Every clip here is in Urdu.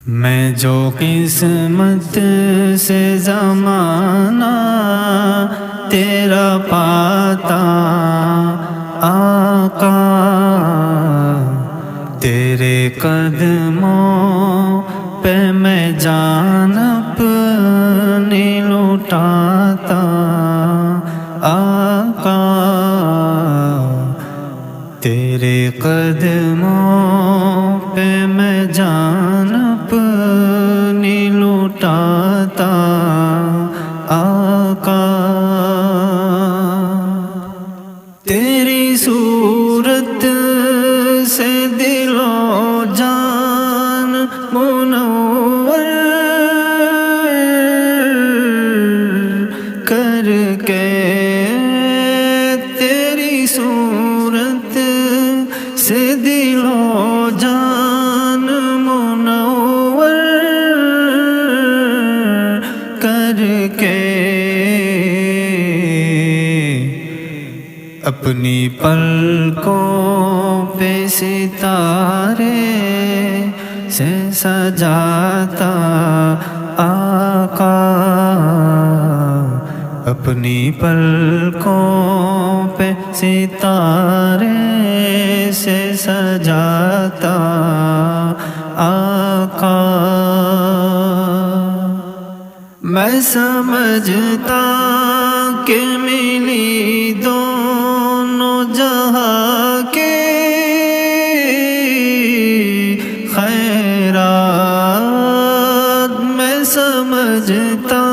میں جو قسمت سے زمانہ تیرا پاتا آقا، تیرے قدموں پہ میں جان اپنی لٹاتا آقا، تیرے قدموں پہ میں جان اپنی لٹاتا آقا، تیری صورت سے دل و جان منور کر کے، تیری صورت سے دل و جان منور کر کے، اپنی پلکوں پہ ستارے سے سجاتا آقا، اپنی پلکوں پہ ستارے سے سجاتا آقا، میں سمجھتا کہ ملی دونوں جہاں کے خیرات، میں سمجھتا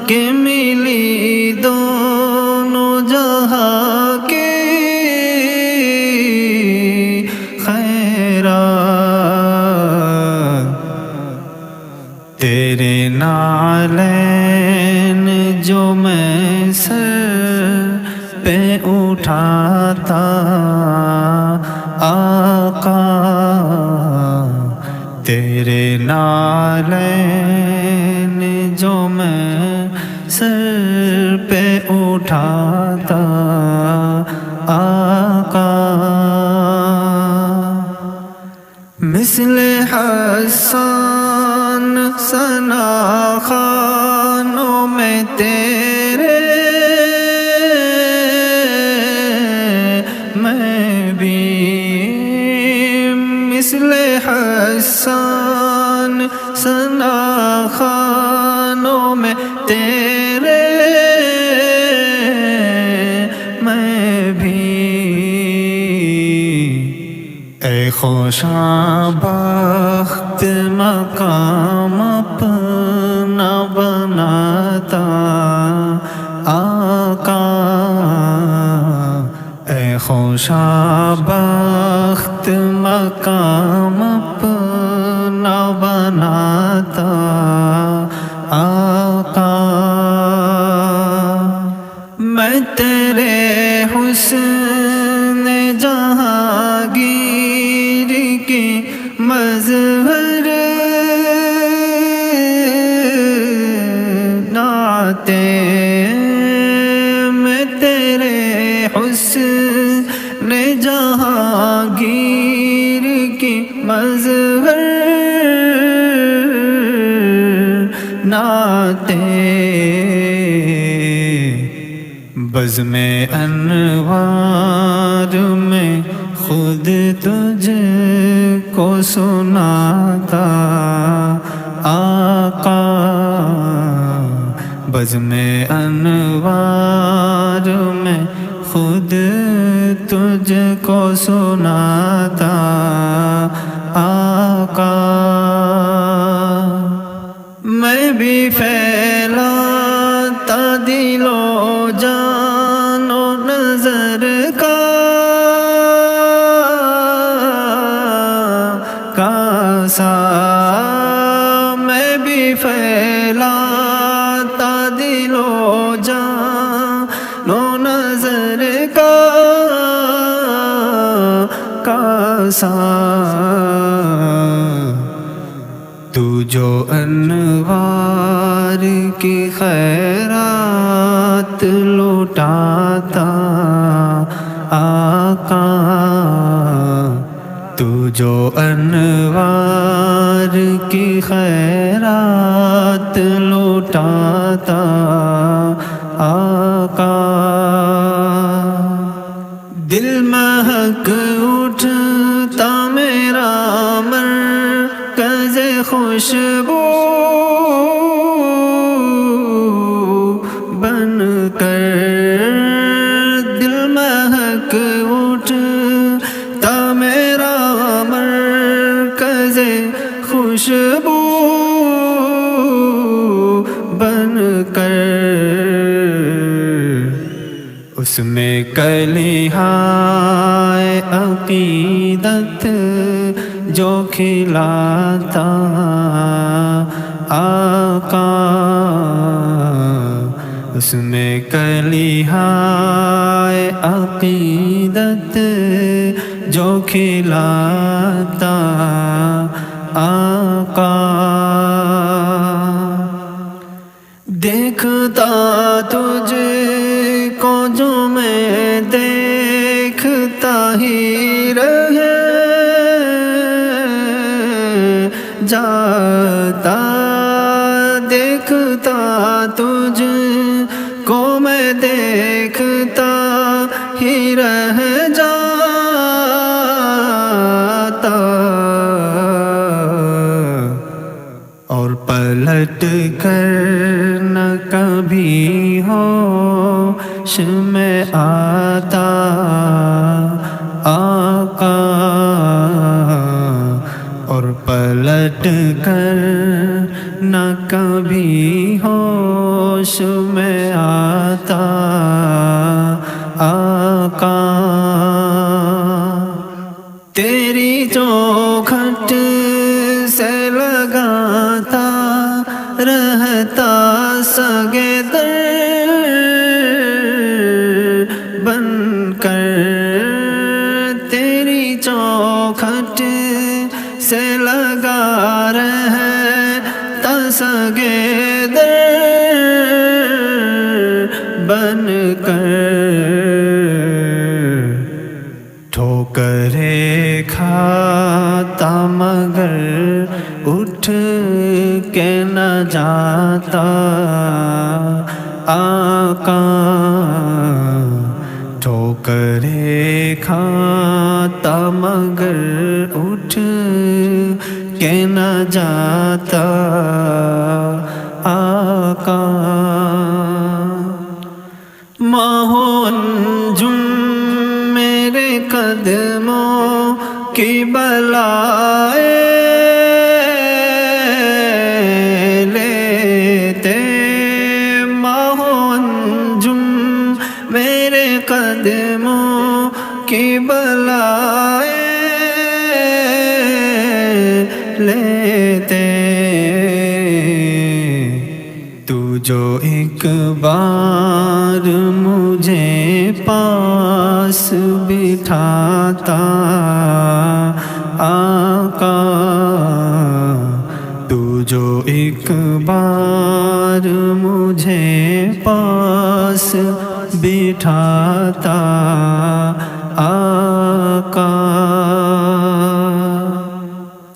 کہ ملی دونوں جہاں کے خیرات، تیرے نالین جو میں سر پہ اٹھاتا آقا، تیرے نالین جو میں سر پہ اٹھاتا آقا، مثل حسان ثنا خوانوں میں تیرے میں بھی، مثل حسان ثنا خوانوں میں تیرے میں بھی، اے خوشاں بخت مقام اپنا بناتا آقا، اے خوشاں بخت مقام اپنا بناتا آقا، میں تیرے حسن جہانگیر کی مظہر نعتیں، میں تیرے حسن جہانگیر کی مظہر نعتیں، بزم انوار میں خود تجھ کو سناتا آقا، بزم انوار میں خود تجھ کو سناتا آقا، میں بھی پھیلاتا دل و جان و نظر کا کاسا، میں بھی پھیلاتا دل و جان و نظر کا کاسا، تو جو انوار کی خیرات لوٹاتا آقا، تو جو انوار کی خیرات لوٹاتا آقا، دل مہک اٹھتا میرا مرکز خوشبو بن کر، دل مہک اٹھتا میرا مرکز خوشبو بن کر، اس میں کلیہائے عقیدت جو کھلاتا آقا، اس میں کلیہائے عقیدت جو کھلاتا آقا، دیکھتا تجھ کو جو میں دیکھتا ہی رہ جاتا، دیکھتا تجھ کو میں دیکھتا ہی رہ جاتا، اور پلٹ کر نہ کبھی ہوش میں آتا آقا، اور پلٹ کر نہ کبھی ہوش میں آتا آقا، تیری چوکھٹ سے لگاتا رہتا سگے در بن کر، تیری چوکھٹ سے لگا رہتا سگے در بن کر، ٹھوکریں کھاتا مگر اٹھ کے نہ جاتا آقا، ٹھوکریں کھاتا مگر اٹھ کے نہ جاتا آقا، ماہ و انجم میرے قدموں کی بلائے لیتے، ماہ و انجم میرے قدموں کی بلائے لیتے، تو جو ایک بار مجھے پاس بٹھاتا آقا، تو جو ایک بار مجھے پاس بٹھاتا آقا،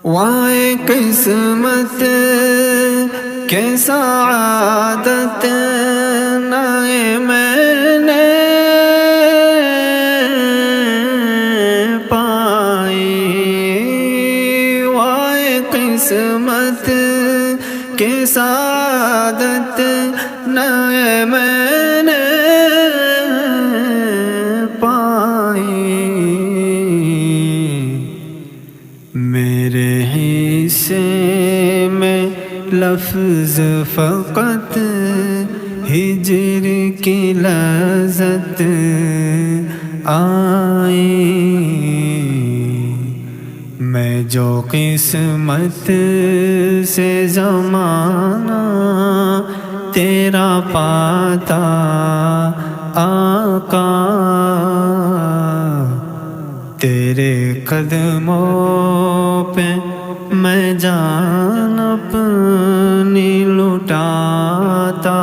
وائے قسمت کے سعادت نہ میں نے پائی، وائے قسمت کے سعادت نہ میں نے پائی، میرے حصے میں لفظ فقط ہجر کی لذت آئی، میں جو قسمت سے زمانہ تیرا پاتا آقا، تیرے قدموں پہ میں جان اپنی لٹاتا